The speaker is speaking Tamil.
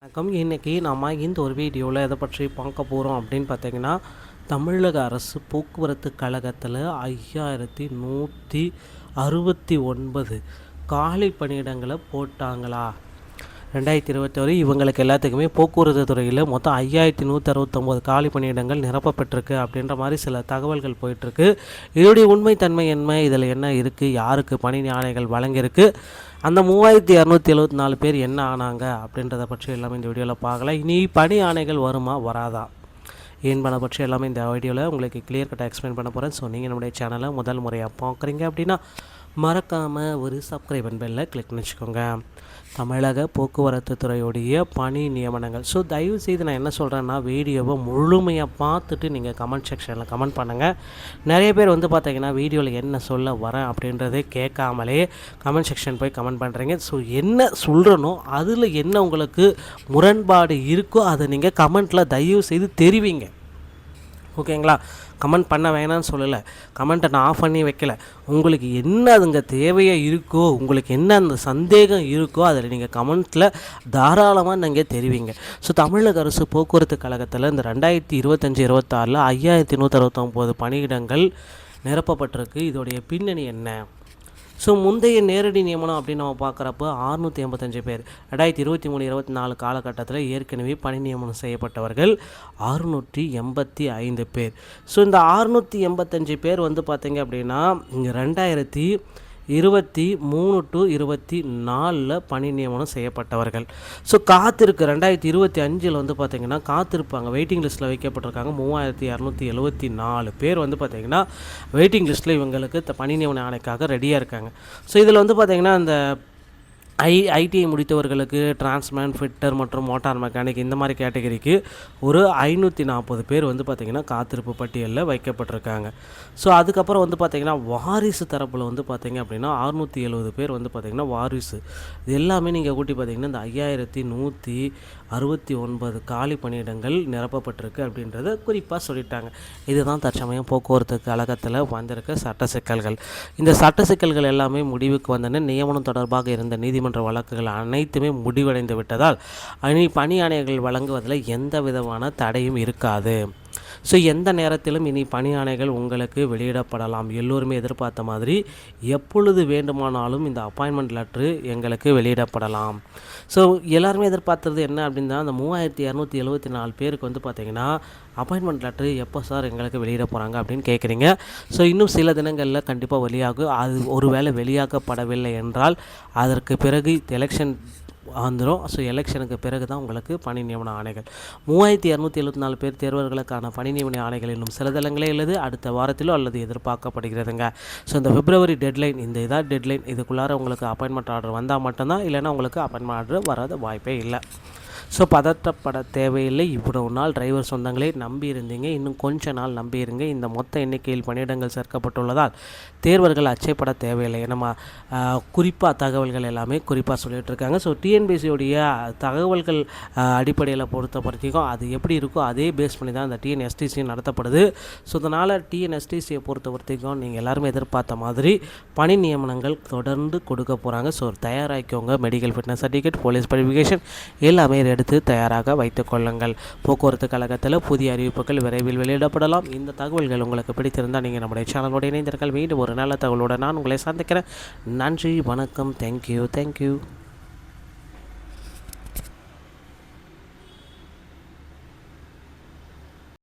வணக்கம். இன்றைக்கி நம்ம இந்த ஒரு வீடியோவில் எதை பற்றி பார்க்க போகிறோம் அப்படின்னு பார்த்தீங்கன்னா, தமிழக அரசு போக்குவரத்து கழகத்தில் 5169 காலி பணியிடங்களை போட்டாங்களா? 2021 இவங்களுக்கு எல்லாத்துக்குமே போக்குவரத்து துறையில் மொத்தம் 5169 காலி பணியிடங்கள் நிரப்பப்பட்டிருக்கு அப்படின்ற மாதிரி சில தகவல்கள் போயிட்டுருக்கு. இதோடைய உண்மைத்தன்மை என்ன, இதில் என்ன இருக்குது, யாருக்கு பணி ஆணைகள் வழங்கியிருக்கு, அந்த 3274 பேர் என்ன ஆனாங்க அப்படின்றத பற்றி எல்லாமே இந்த வீடியோவில் பார்க்கலாம். இனி பணி ஆணைகள் வருமா வராதா என்பதை பற்றி எல்லாமே இந்த வீடியோவில் உங்களுக்கு கிளியர் கட்டாக எக்ஸ்பிளைன் பண்ண போகிறேன். ஸோ நீங்கள் நம்முடைய சேனலை முதல் முறையாக பார்க்குறீங்க அப்படின்னா மறக்காமல் ஒரு சப்ஸ்கிரைப் பெல்லை கிளிக் பண்ணி வச்சுக்கோங்க. தமிழக போக்குவரத்து துறையுடைய பணி நியமனங்கள். ஸோ தயவு செய்து நான் என்ன சொல்கிறேன்னா, வீடியோவை முழுமையாக பார்த்துட்டு நீங்கள் கமெண்ட் செக்ஷனில் கமெண்ட் பண்ணுங்கள். நிறைய பேர் பார்த்தீங்கன்னா வீடியோவில் என்ன சொல்ல வரேன் அப்படின்றதே கேட்காமலே கமெண்ட் செக்ஷன் போய் கமெண்ட் பண்ணுறீங்க. ஸோ என்ன சொல்கிறனோ அதில் என்ன உங்களுக்கு முரண்பாடு இருக்கோ அதை நீங்கள் கமெண்ட்டில் தயவு செய்து தெரிவிங்க. ஓகேங்களா? கமெண்ட் பண்ண வேணான்னு சொல்லலை, கமெண்ட்டை நான் ஆஃப் பண்ணி வைக்கல. உங்களுக்கு என்ன அதுங்க தேவையாக இருக்கோ, உங்களுக்கு என்ன அந்த சந்தேகம் இருக்கோ அதில் நீங்கள் கமெண்ட்டில் தாராளமாக நீங்கள் தெரிவிங்க. ஸோ தமிழக அரசு போக்குவரத்து கழகத்தில் இந்த 2025-26 5169 பணியிடங்கள் நிரப்பப்பட்டிருக்கு. இதோடைய பின்னணி என்ன? ஸோ முந்தைய நேரடி நியமனம் அப்படின்னு நம்ம பார்க்குறப்போ 685 பேர் 2023-24 காலகட்டத்தில் ஏற்கனவே பணி நியமனம் செய்யப்பட்டவர்கள் 685 பேர். ஸோ இந்த 685 பேர் பார்த்திங்க அப்படின்னா 2023 to 24 பணி நியமனம் செய்யப்பட்டவர்கள். ஸோ காத்திருக்கு 2025 பார்த்திங்கன்னா காத்திருப்பாங்க, வெயிட்டிங் லிஸ்ட்டில் வைக்கப்பட்டிருக்காங்க 3274 பேர் பார்த்திங்கன்னா வெயிட்டிங் லிஸ்ட்டில் இவங்களுக்கு பணி நியமன ஆணைக்காக ரெடியாக இருக்காங்க. ஸோ இதில் பார்த்திங்கன்னா இந்த ஐடிஐ முடித்தவர்களுக்கு டிரான்ஸ்மேன், ஃபிட்டர் மற்றும் மோட்டார் மெக்கானிக் இந்த மாதிரி கேட்டகரிக்கு ஒரு 540 பேர் பார்த்திங்கன்னா காத்திருப்பு பட்டியலில் வைக்கப்பட்டிருக்காங்க. ஸோ அதுக்கப்புறம் பார்த்திங்கன்னா வாரிசு தரப்பில் பார்த்திங்க அப்படின்னா 670 பேர் பார்த்திங்கன்னா வாரிசு. இது எல்லாமே நீங்கள் கூட்டி பார்த்திங்கன்னா இந்த 5169 காலி பணியிடங்கள் நிரப்பப்பட்டிருக்கு அப்படின்றத குறிப்பாக சொல்லிட்டாங்க. இதுதான் தற்சமயம் போக்குவரத்து கழகத்தில் வந்திருக்க சட்ட சிக்கல்கள். இந்த சட்ட சிக்கல்கள் எல்லாமே முடிவுக்கு வந்தன. நியமனம் தொடர்பாக இருந்த நீதிமன்ற வழக்குகள் அனைத்துமே முடிவடைந்து விட்டதால் இனி பணி ஆணைகள் வழங்குவதில் எந்த விதமான தடையும் இருக்காது. ஸோ எந்த நேரத்திலும் இனி பணி ஆணைகள் உங்களுக்கு வெளியிடப்படலாம். எல்லோருமே எதிர்பார்த்த மாதிரி எப்பொழுது வேண்டுமானாலும் இந்த அப்பாயின்மெண்ட் லெட்ரு எங்களுக்கு வெளியிடப்படலாம். ஸோ எல்லாருமே எதிர்பார்த்தது என்ன அப்படின்னா, அந்த 3274 பேருக்கு பார்த்திங்கன்னா அப்பாயின்மெண்ட் லெட்ரு எப்போ சார் எங்களுக்கு வெளியிட போகிறாங்க அப்படின்னு கேட்குறீங்க. ஸோ இன்னும் சில தினங்களில் கண்டிப்பாக வெளியாகும். அது ஒரு வேளை வெளியாக்கப்படவில்லை என்றால் அதற்கு பிறகு எலெக்ஷன் வந்துடும். ஸோ எலெக்ஷனுக்கு பிறகு தான் உங்களுக்கு பணி நியமன ஆணைகள். 3274 பேர் தேர்வர்களுக்கான பணி நியமன ஆணைகள் இன்னும் சில தினங்களே உள்ளது. அடுத்த வாரத்திலோ அல்லது எதிர்பார்க்கப்படுகிறதுங்க. ஸோ இந்த பிப்ரவரி டெட்லைன், இதான் டெட்லைன். இதுக்குள்ளார உங்களுக்கு அப்பாயின்மெண்ட் ஆர்டர் வந்தால் மட்டும்தான், இல்லைன்னா உங்களுக்கு அப்பாயின்மெண்ட் ஆர்டர் வராத வாய்ப்பே இல்லை. ஸோ பதற்றப்பட தேவையில்லை. இவ்வளவு நாள் டிரைவர் சொந்தங்களே நம்பி இருந்தீங்க, இன்னும் கொஞ்ச நாள் நம்பி இருங்க. இந்த மொத்த எண்ணிக்கையில் பணியிடங்கள் சேர்க்கப்பட்டுள்ளதால் தேர்வர்கள் அச்சைப்பட தேவையில்லை. நம்ம குறிப்பாக தகவல்கள் எல்லாமே குறிப்பாக சொல்லிகிட்டு இருக்காங்க. ஸோ டிஎன்பிசியோடைய தகவல்கள் அடிப்படையில் பொறுத்த வரைக்கும் அது எப்படி இருக்கோ அதே பேஸ் பண்ணி தான் இந்த டிஎன்எஸ்டிசி நடத்தப்படுது. ஸோ அதனால் டிஎன்எஸ்டிசியை பொறுத்த வரைக்கும் நீங்கள் எல்லாருமே எதிர்பார்த்த மாதிரி பணி நியமனங்கள் தொடர்ந்து கொடுக்க போகிறாங்க. ஸோ தயாராகிக்கோங்க. Medical fitness certificate, police verification எல்லாமே எடுத்து தயாராக வைத்துக் கொள்ளுங்கள். போக்குவரத்து கழகத்தில் புதிய அறிவிப்புகள் விரைவில் வெளியிடப்படலாம். இந்த தகவல்கள் உங்களுக்கு பிடித்திருந்தால் நீங்கள் நம்முடைய சேனலோடு இணைந்திருங்கள். மீண்டும் ஒரு நல்ல தகவலோடு நான் உங்களை சந்திக்கிறேன். நன்றி, வணக்கம், தேங்க்யூ.